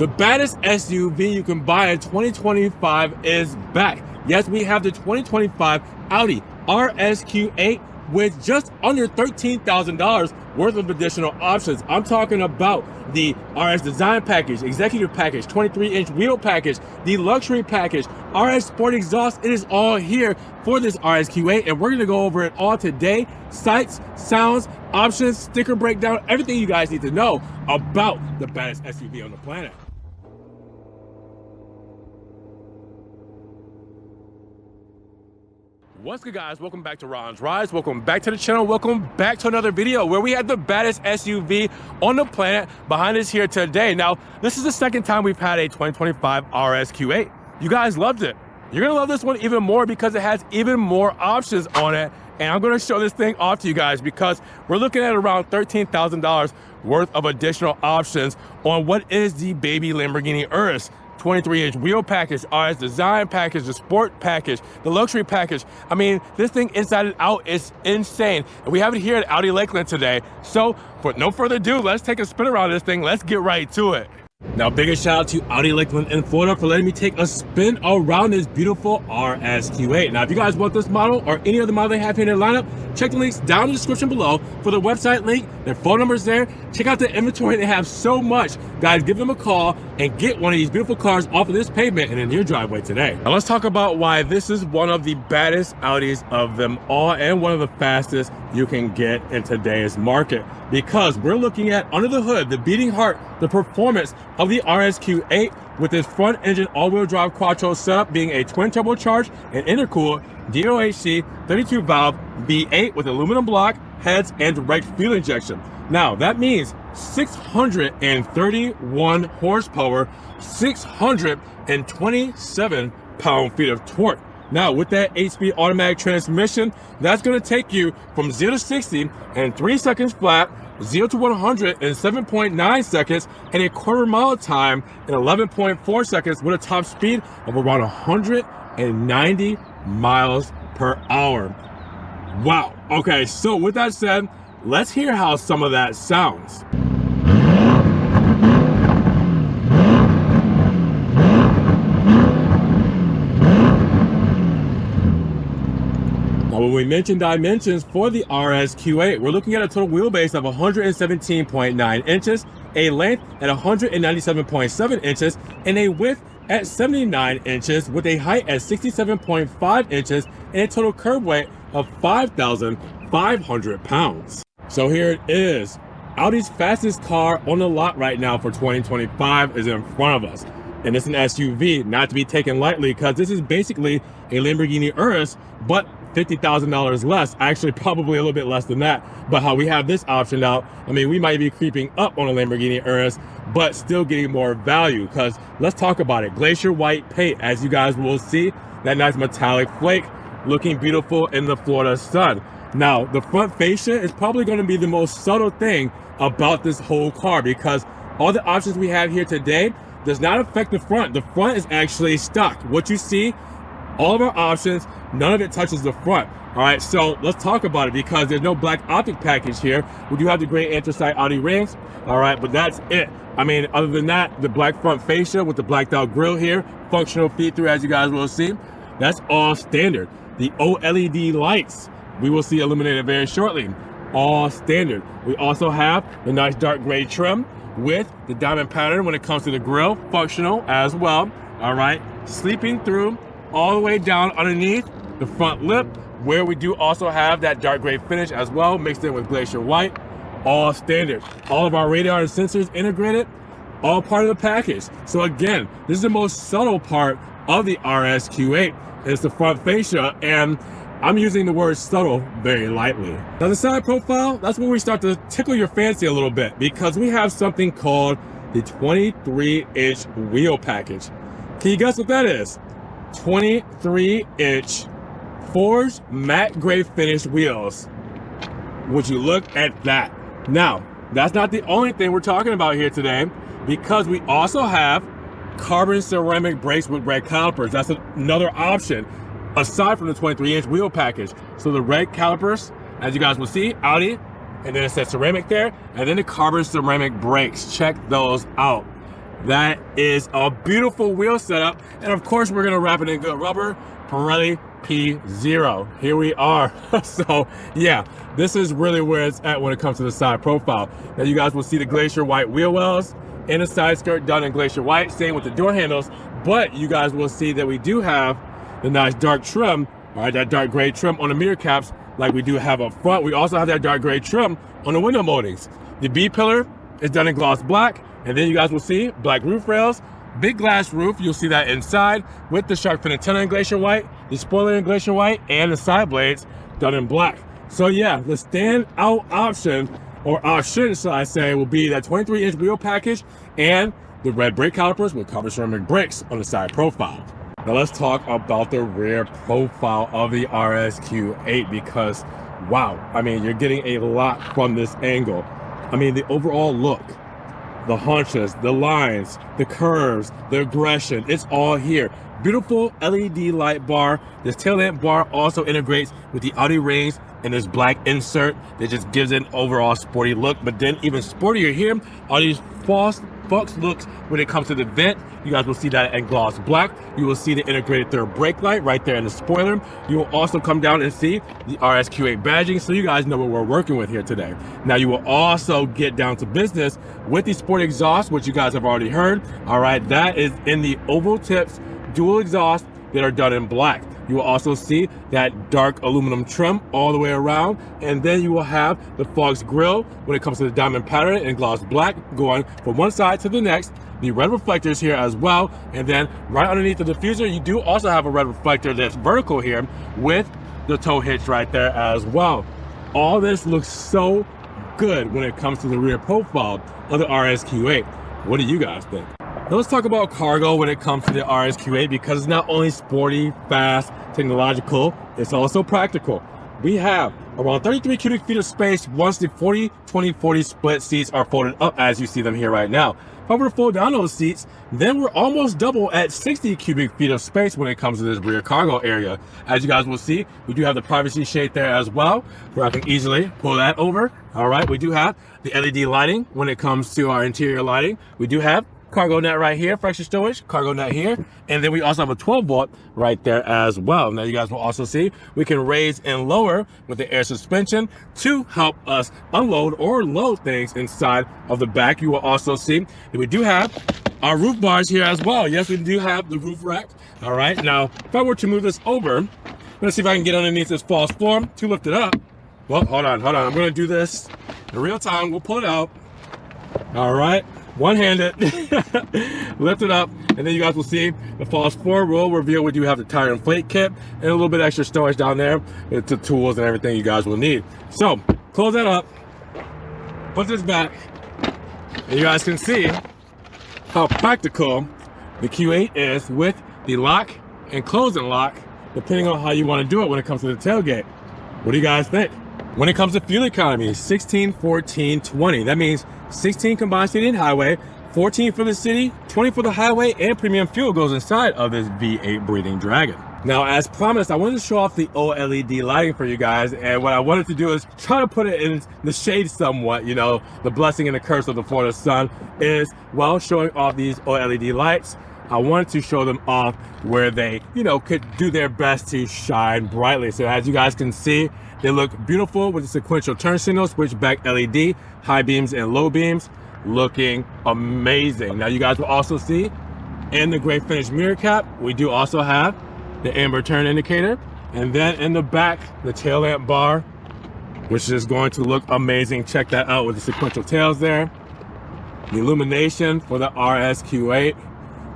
The baddest SUV you can buy in 2025 is back. Yes, we have the 2025 Audi RSQ8 with just under $13,000 worth of additional options. I'm talking about the RS Design Package, Executive Package, 23-inch wheel package, the Luxury Package, RS Sport Exhaust. It is all here for this RSQ8, and we're gonna go over it all today. Sights, sounds, options, sticker breakdown, everything you guys need to know about the baddest SUV on the planet. What's good, guys? Welcome back to Ron's Rides. Welcome back to the channel. Welcome back to another video where we have the baddest SUV on the planet behind us here today. Now, this is the second time we've had a 2025 RSQ8. You guys loved it. You're gonna love this one even more because it has even more options on it. And I'm gonna show this thing off to you guys because we're looking at around $13,000 worth of additional options on what is the baby Lamborghini Urus. 23-inch wheel package, RS Design Package, the Sport Package, the Luxury Package. I mean, this thing inside and out is insane. And we have it here at Audi Lakeland today. So, for no further ado, let's take a spin around this thing. Let's get right to it. Now, biggest shout out to Audi Lakeland in Florida for letting me take a spin around this beautiful RSQ8. Now, if you guys want this model or any other model they have here in their lineup, check the links down in the description below for the website link, their phone numbers there. Check out the inventory. They have so much. Guys, give them a call and get one of these beautiful cars off of this pavement and in your driveway today. Now, let's talk about why this is one of the baddest Audis of them all and one of the fastest you can get in today's market. Because we're looking at under the hood, the beating heart, the performance of the RSQ8 with its front engine all-wheel drive quattro setup being a twin turbocharged and intercooled DOHC 32 valve V8 with aluminum block, heads, and direct fuel injection. Now that means 631 horsepower, 627 pound-feet of torque. Now with that 8-speed automatic transmission, that's gonna take you from 0 to 60 in 3 seconds flat, 0 to 100 in 7.9 seconds, and a quarter mile time in 11.4 seconds with a top speed of around 190 miles per hour. Wow. Okay, so with that said, let's hear how some of that sounds. Now, when we mention dimensions for the RSQ8, we're looking at a total wheelbase of 117.9 inches, a length at 197.7 inches, and a width at 79 inches with a height at 67.5 inches and a total curb weight of 5,500 pounds. So here it is. Audi's fastest car on the lot right now for 2025 is in front of us. And it's an SUV, not to be taken lightly, because this is basically a Lamborghini Urus, but $50,000 less, actually probably a little bit less than that. But how we have this option out, I mean, we might be creeping up on a Lamborghini Urus, but still getting more value, because let's talk about it. Glacier white paint, as you guys will see, that nice metallic flake, looking beautiful in the Florida sun. Now, the front fascia is probably gonna be the most subtle thing about this whole car, because all the options we have here today does not affect the front. The front is actually stock. What you see, all of our options, none of it touches the front. All right, so let's talk about it because there's no black optic package here. We do have the gray anthracite Audi rings, all right, but that's it. I mean, other than that, the black front fascia with the blacked out grille here, functional feed-through as you guys will see, that's all standard. The OLED lights, we will see illuminated very shortly, all standard. We also have the nice dark gray trim with the diamond pattern when it comes to the grille, functional as well, all right? Sleeping through all the way down underneath the front lip, where we do also have that dark gray finish as well, mixed in with Glacier white, all standard. All of our radar and sensors integrated, all part of the package. So again, this is the most subtle part of the RSQ8. It's the front fascia, and I'm using the word subtle very lightly. Now the side profile, that's where we start to tickle your fancy a little bit, because we have something called the 23-inch wheel package. Can you guess what that is? 23-inch forged matte gray finished wheels. Would you look at that? Now, that's not the only thing we're talking about here today, because we also have carbon ceramic brakes with red calipers. That's another option aside from the 23-inch wheel package. So the red calipers, as you guys will see, Audi, and then it says ceramic there, and then the carbon ceramic brakes. Check those out. That is a beautiful wheel setup. And of course, we're gonna wrap it in good rubber, Pirelli P0. Here we are. So yeah, this is really where it's at when it comes to the side profile. Now you guys will see the Glacier white wheel wells and the side skirt done in Glacier white, same with the door handles, but you guys will see that we do have the nice dark trim, all right, that dark gray trim on the mirror caps like we do have up front. We also have that dark gray trim on the window moldings. The B pillar is done in gloss black, and then you guys will see black roof rails, big glass roof. You'll see that inside with the shark fin antenna in Glacier white, the spoiler in Glacier white, and the side blades done in black. So yeah, the standout option, or option, so I say, will be that 23-inch wheel package and the red brake calipers with carbon ceramic brakes on the side profile. Now let's talk about the rear profile of the RSQ8 because, wow, I mean, you're getting a lot from this angle. I mean, the overall look, the haunches, the lines, the curves, the aggression, it's all here. Beautiful LED light bar. This tail lamp bar also integrates with the Audi rings and this black insert that just gives it an overall sporty look. But then even sportier here, Audi's false looks when it comes to the vent. You guys will see that in gloss black. You will see the integrated third brake light right there in the spoiler. You will also come down and see the RSQ8 badging, so you guys know what we're working with here today. Now you will also get down to business with the sport exhaust, which you guys have already heard. All right, that is in the oval tips dual exhaust that are done in black. You will also see that dark aluminum trim all the way around, and then you will have the Fox grille when it comes to the diamond pattern in gloss black going from one side to the next. The red reflectors here as well, and then right underneath the diffuser you do also have a red reflector that's vertical here with the tow hitch right there as well. All this looks so good when it comes to the rear profile of the RSQ8. What do you guys think? Now let's talk about cargo when it comes to the RSQ8 because it's not only sporty, fast, technological, it's also practical. We have around 33 cubic feet of space once the 40-20-40 split seats are folded up as you see them here right now. If I were to fold down those seats, then we're almost double at 60 cubic feet of space when it comes to this rear cargo area. As you guys will see, we do have the privacy shade there as well, where I can easily pull that over. All right, we do have the LED lighting when it comes to our interior lighting. We do have cargo net right here for extra storage, cargo net here, and then we also have a 12-volt right there as well. Now you guys will also see we can raise and lower with the air suspension to help us unload or load things inside of the back. You will also see that we do have our roof bars here as well. Yes, we do have the roof rack. All right, now if I were to move this over, let's see if I can get underneath this false floor to lift it up. Well, hold on, I'm gonna do this in real time. We'll pull it out. All right, one-handed, lift it up, and then you guys will see the false floor roll reveal. We do have the tire inflate kit and a little bit extra storage down there with the tools and everything you guys will need. So close that up, put this back, and you guys can see how practical the Q8 is with the lock and close and lock, depending on how you want to do it when it comes to the tailgate. What do you guys think? When it comes to fuel economy, 16, 14, 20. That means 16 combined city and highway, 14 for the city, 20 for the highway, and premium fuel goes inside of this V8 breathing Dragon. Now, as promised, I wanted to show off the OLED lighting for you guys, and what I wanted to do is try to put it in the shade somewhat. You know, the blessing and the curse of the Florida sun is, well, showing off these OLED lights. I wanted to show them off where they, you know, could do their best to shine brightly. So as you guys can see, they look beautiful with the sequential turn signal, switchback LED, high beams and low beams, looking amazing. Now you guys will also see in the gray finish mirror cap, we do also have the amber turn indicator, and then in the back, the tail lamp bar, which is going to look amazing. Check that out with the sequential tails there. The illumination for the RSQ8.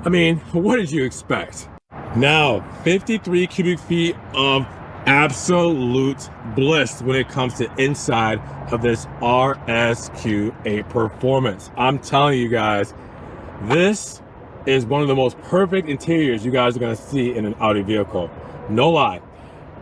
I mean, what did you expect? Now, 53 cubic feet of absolute bliss when it comes to inside of this RSQ8 performance. I'm telling you guys, this is one of the most perfect interiors you guys are going to see in an Audi vehicle. No lie.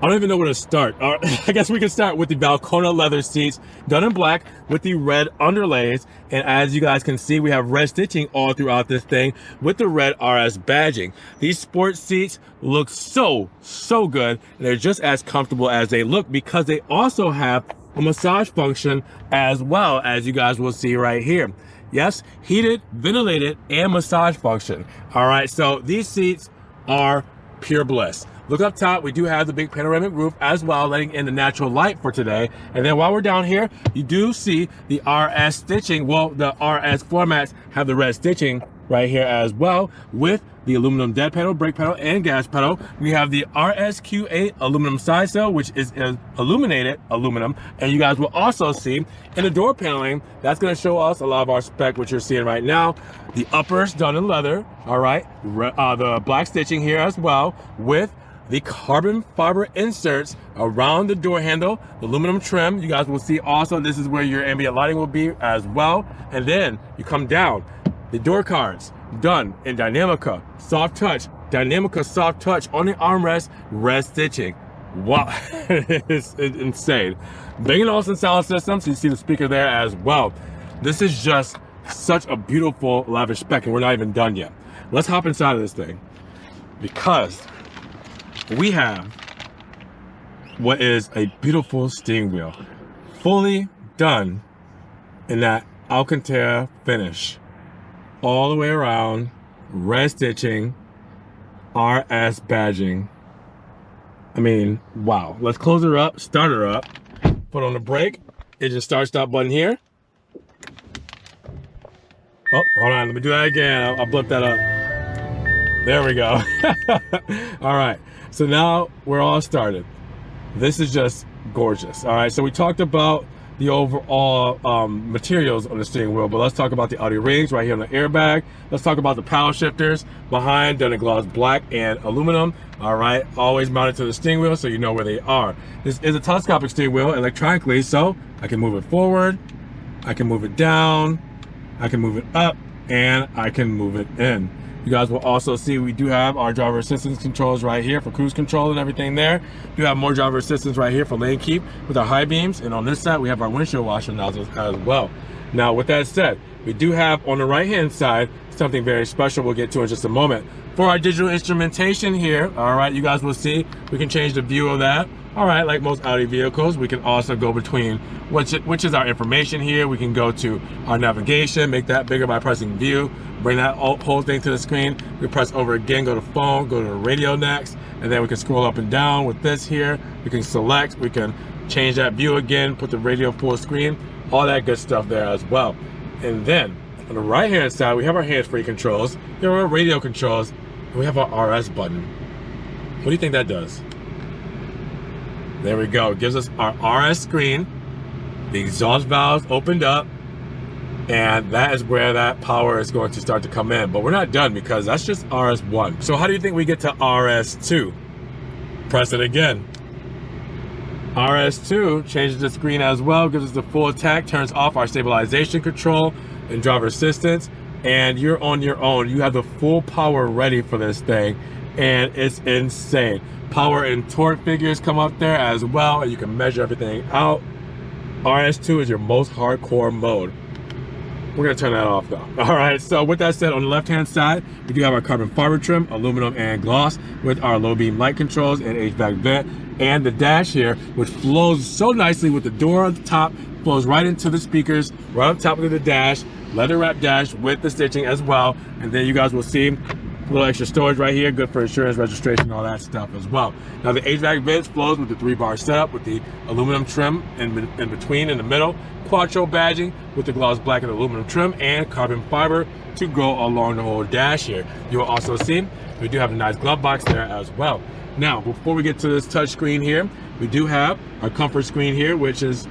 I don't even know where to start. I guess we can start with the Valcona leather seats done in black with the red underlays. And as you guys can see, we have red stitching all throughout this thing with the red RS badging. These sport seats look so good. They're just as comfortable as they look because they also have a massage function as well, as you guys will see right here. Yes, heated, ventilated, and massage function. All right, so these seats are pure bliss. Look up top, we do have the big panoramic roof as well, letting in the natural light for today. And then while we're down here, you do see the RS stitching. Well, the RS floor mats have the red stitching right here as well, with the aluminum dead pedal, brake pedal, and gas pedal. We have the RSQ8 aluminum side sail, which is illuminated aluminum. And you guys will also see in the door paneling, that's gonna show us a lot of our spec, which you're seeing right now. The uppers done in leather, all right? The black stitching here as well, with the carbon fiber inserts around the door handle, the aluminum trim. You guys will see also, this is where your ambient lighting will be as well. And then you come down, the door cards done in Dynamica soft touch, Dynamica soft touch on the armrest, red stitching. Wow, it's insane. Bang & Olufsen sound system, so you see the speaker there as well. This is just such a beautiful lavish spec, and we're not even done yet. Let's hop inside of this thing, because we have what is a beautiful steering wheel, fully done in that Alcantara finish, all the way around, red stitching, RS badging. I mean, wow. Let's close her up, start her up, put on the brake. It just start button here. Oh, hold on, let me do that again. I'll blip that up. There we go. All right, so now we're all started. This is just gorgeous. All right, so we talked about the overall materials on the steering wheel, but let's talk about the Audi rings right here on the airbag. Let's talk about the paddle shifters behind, done in gloss black and aluminum. All right, always mounted to the steering wheel so you know where they are. This is a telescopic steering wheel electronically, so I can move it forward, I can move it down, I can move it up, and I can move it in. You guys will also see we do have our driver assistance controls right here for cruise control and everything there. We do have more driver assistance right here for lane keep with our high beams. And on this side, we have our windshield washer nozzles as well. Now, with that said, we do have on the right-hand side something very special we'll get to in just a moment. For our digital instrumentation here, all right, you guys will see we can change the view of that. All right, like most Audi vehicles, we can also go between which is our information here. We can go to our navigation, make that bigger by pressing view, bring that whole thing to the screen. We press over again, go to phone, go to the radio next, and then we can scroll up and down with this here. We can select, we can change that view again, put the radio full screen, all that good stuff there as well. And then on the right hand side, we have our hands-free controls, there are our radio controls, and we have our RS button. What do you think that does? There we go. It gives us our RS screen. The exhaust valves opened up, and that is where that power is going to start to come in. But we're not done, because that's just RS1. So how do you think we get to RS2? Press it again. RS2 changes the screen as well, gives us the full attack, turns off our stabilization control and driver assistance, and you're on your own. You have the full power ready for this thing, and it's insane. Power and torque figures come up there as well, and you can measure everything out. RS2 is your most hardcore mode. We're gonna turn that off though. All right, so with that said, on the left-hand side, we do have our carbon fiber trim, aluminum and gloss, with our low beam light controls and HVAC vent, and the dash here, which flows so nicely with the door on the top, flows right into the speakers, right on top of the dash, leather wrap dash with the stitching as well. And then you guys will see a little extra storage right here, good for insurance, registration, all that stuff as well. Now the HVAC vents flows with the 3-bar setup with the aluminum trim in between, in the middle, quattro badging with the gloss black and aluminum trim, and carbon fiber to go along the whole dash here. You will also see we do have a nice glove box there as well. Now, before we get to this touch screen here, we do have our comfort screen here, which is,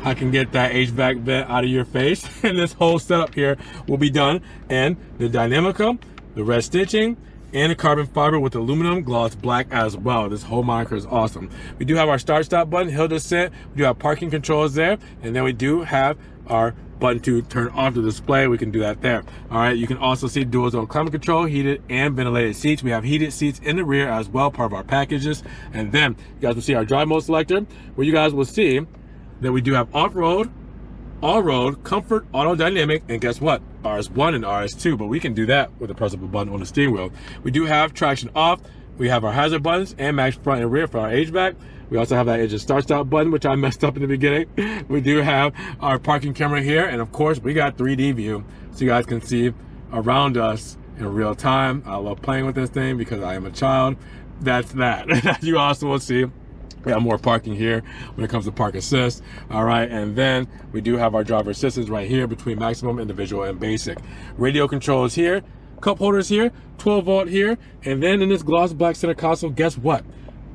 I can get that HVAC vent out of your face, and this whole setup here will be done in the Dynamica, the red stitching, and the carbon fiber with aluminum gloss black as well. This whole moniker is awesome. We do have our start stop button, hill descent. We do have parking controls there, and then we do have our button to turn off the display. We can do that there. All right, you can also see dual zone climate control, heated and ventilated seats. We have heated seats in the rear as well, part of our packages. And then you guys will see our drive mode selector, where you guys will see that we do have off-road, all-road, comfort, auto dynamic, and guess what? RS1 and RS2, but we can do that with a pressable button on the steering wheel. We do have traction off. We have our hazard buttons and max front and rear for our HVAC. We also have that engine start button, which I messed up in the beginning. We do have our parking camera here, and of course we got 3D view, so you guys can see around us in real time. I love playing with this thing because I am a child. That's that. You also will see we have more parking here when it comes to park assist. All right, and then we do have our driver assistance right here between maximum, individual, and basic. Radio controls here, cup holders here, 12 volt here, and then in this gloss black center console, guess what?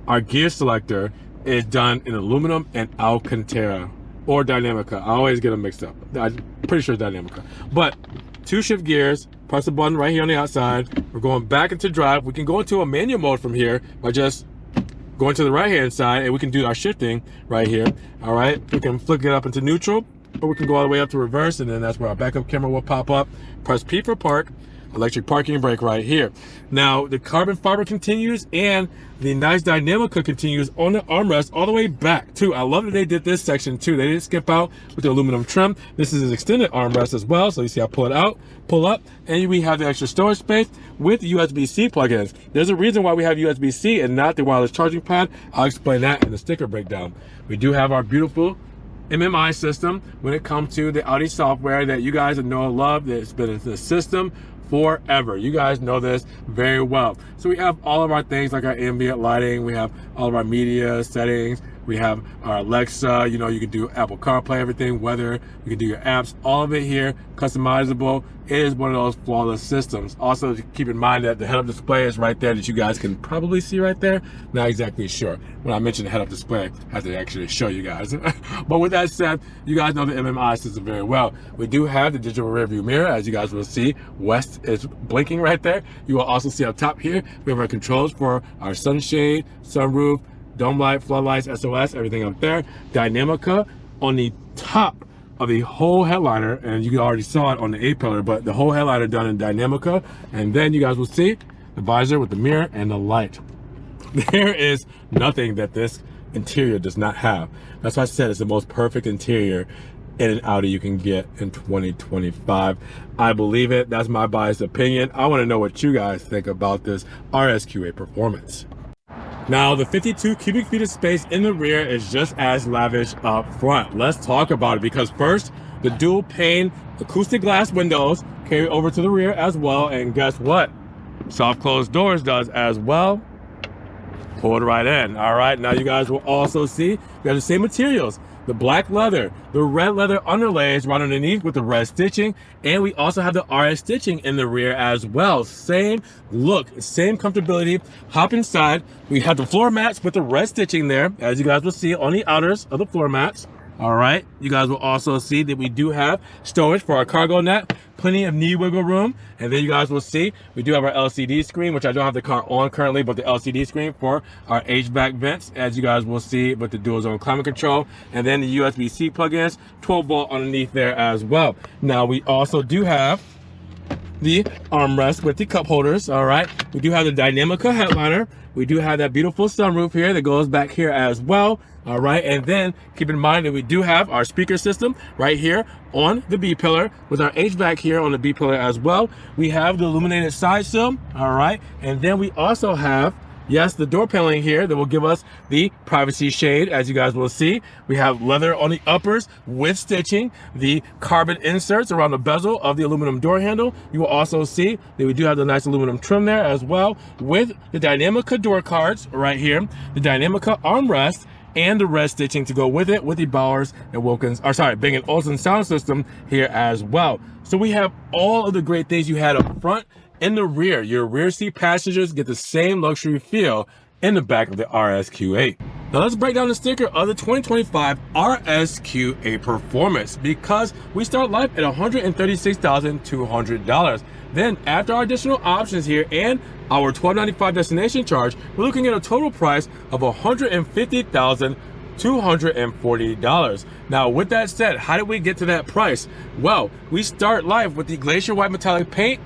Our gear selector is done in aluminum and Alcantara or Dynamica. I always get them mixed up. I'm pretty sure it's Dynamica. But 2 shift gears, press the button right here on the outside. We're going back into drive. We can go into a manual mode from here by just going to the right hand side, and we can do our shifting right here. All right, we can flick it up into neutral, or we can go all the way up to reverse, and then that's where our backup camera will pop up. Press P for park, electric parking brake right here. Now the carbon fiber continues, and the nice Dynamica continues on the armrest all the way back too. I love that they did this section too. They didn't skip out with the aluminum trim. This is an extended armrest as well, so you see I pull it out, pull up, and we have the extra storage space with USB-C plugins. There's a reason why we have USB-C and not the wireless charging pad. I'll explain that in the sticker breakdown. We do have our beautiful MMI system when it comes to the Audi software that you guys know and love. That's been in the system forever. You guys know this very well. So we have all of our things like our ambient lighting. We have all of our media settings. We have our Alexa, you know, you can do Apple CarPlay, everything, weather, you can do your apps, all of it here, customizable. It is one of those flawless systems. Also, keep in mind that the head-up display is right there that you guys can probably see right there. Not exactly sure. When I mentioned the head-up display, I have to actually show you guys. But with that said, you guys know the MMI system very well. We do have the digital rear view mirror, as you guys will see. West is blinking right there. You will also see up top here, we have our controls for our sunshade, sunroof, dome light, floodlights, SOS, everything up there. Dynamica on the top of the whole headliner, and you already saw it on the A-pillar, but the whole headliner done in Dynamica. And then you guys will see the visor with the mirror and the light. There is nothing that this interior does not have. That's why I said it's the most perfect interior in an Audi you can get in 2025. I believe it. That's my biased opinion. I want to know what you guys think about this RSQ8 performance. Now, the 52 cubic feet of space in the rear is just as lavish up front. Let's talk about it, because first, the dual pane acoustic glass windows carry over to the rear as well. And guess what? Soft closed doors does as well. Pulled right in. All right, now you guys will also see we have the same materials. The black leather, the red leather underlays right underneath with the red stitching, and we also have the RS stitching in the rear as well. Same look, same comfortability. Hop inside. We have the floor mats with the red stitching there, as you guys will see on the outers of the floor mats. All right, you guys will also see that we do have storage for our cargo net, plenty of knee wiggle room, and then you guys will see we do have our LCD screen, which I don't have the car on currently, but the LCD screen for our HVAC vents, as you guys will see with the dual zone climate control, and then the USB-C plugins, 12 volt underneath there as well. Now we also do have the armrest with the cup holders. All right, we do have the Dynamica headliner. We do have that beautiful sunroof here that goes back here as well. All right, and then keep in mind that we do have our speaker system right here on the B pillar with our HVAC here on the B pillar as well. We have the illuminated side sill. All right, and then we also have, yes, the door paneling here that will give us the privacy shade, as you guys will see. We have leather on the uppers with stitching, the carbon inserts around the bezel of the aluminum door handle. You will also see that we do have the nice aluminum trim there as well, with the Dynamica door cards right here, the Dynamica armrest, and the red stitching to go with it, with the Bowers and Wilkins, or sorry, Bang & Olufsen sound system here as well. So we have all of the great things you had up front. In the rear, your rear seat passengers get the same luxury feel in the back of the RSQ8. Now let's break down the sticker of the 2025 RSQ8 Performance, because we start life at $136,200. Then after our additional options here and our $1,295 destination charge, we're looking at a total price of $150,240. Now with that said, how did we get to that price? Well, we start life with the Glacier white metallic paint,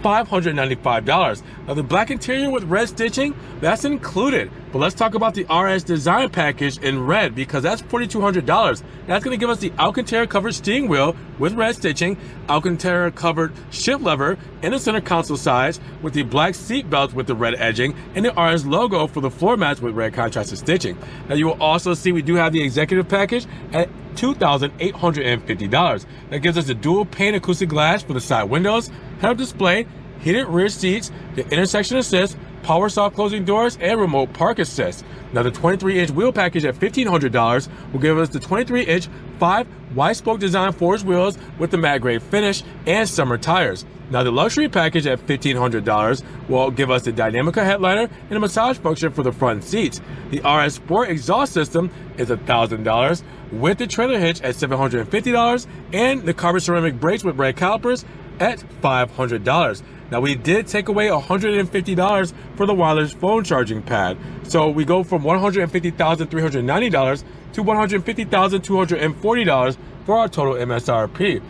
$595. Now the black interior with red stitching, that's included. But let's talk about the RS design package in red, because that's $4,200. That's going to give us the Alcantara covered steering wheel with red stitching, Alcantara covered shift lever in the center console sides with the black seat belts with the red edging, and the RS logo for the floor mats with red contrasted stitching. Now you will also see we do have the executive package at $2,850. That gives us the dual pane acoustic glass for the side windows, head-up display, heated rear seats, the intersection assist, power soft closing doors, and remote park assist. Now the 23-inch wheel package at $1,500 will give us the 23-inch 5 wide spoke design forged wheels with the matte gray finish and summer tires. Now the luxury package at $1,500 will give us the Dynamica headliner and a massage function for the front seats. The RS Sport exhaust system is $1,000 with the trailer hitch at $750 and the carbon ceramic brakes with red calipers at $500. Now we did take away $150 for the wireless phone charging pad. So we go from $150,390 to $150,240 for our total MSRP.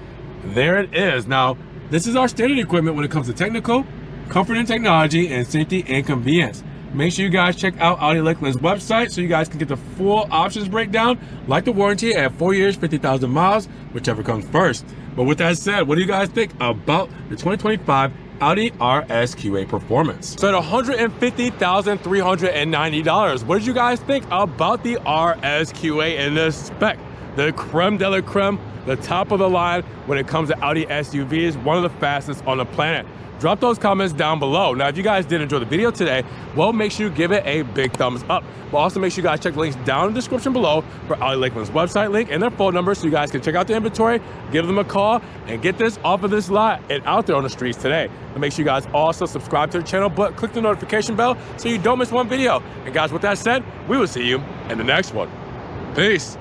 There it is. Now, this is our standard equipment when it comes to technical, comfort and technology, and safety and convenience. Make sure you guys check out Audi Lakeland's website so you guys can get the full options breakdown, like the warranty at 4 years, 50,000 miles, whichever comes first. But with that said, what do you guys think about the 2025 Audi RS Q8 Performance? So at $150,390, what did you guys think about the RS Q8 in this spec? The creme de la creme, the top of the line when it comes to Audi SUVs, one of the fastest on the planet. Drop those comments down below. Now, if you guys did enjoy the video today, well, make sure you give it a big thumbs up. But also make sure you guys check the links down in the description below for Audi Lakeland's website link and their phone number so you guys can check out the inventory, give them a call, and get this off of this lot and out there on the streets today. And make sure you guys also subscribe to the channel, but click the notification bell so you don't miss one video. And guys, with that said, we will see you in the next one. Peace.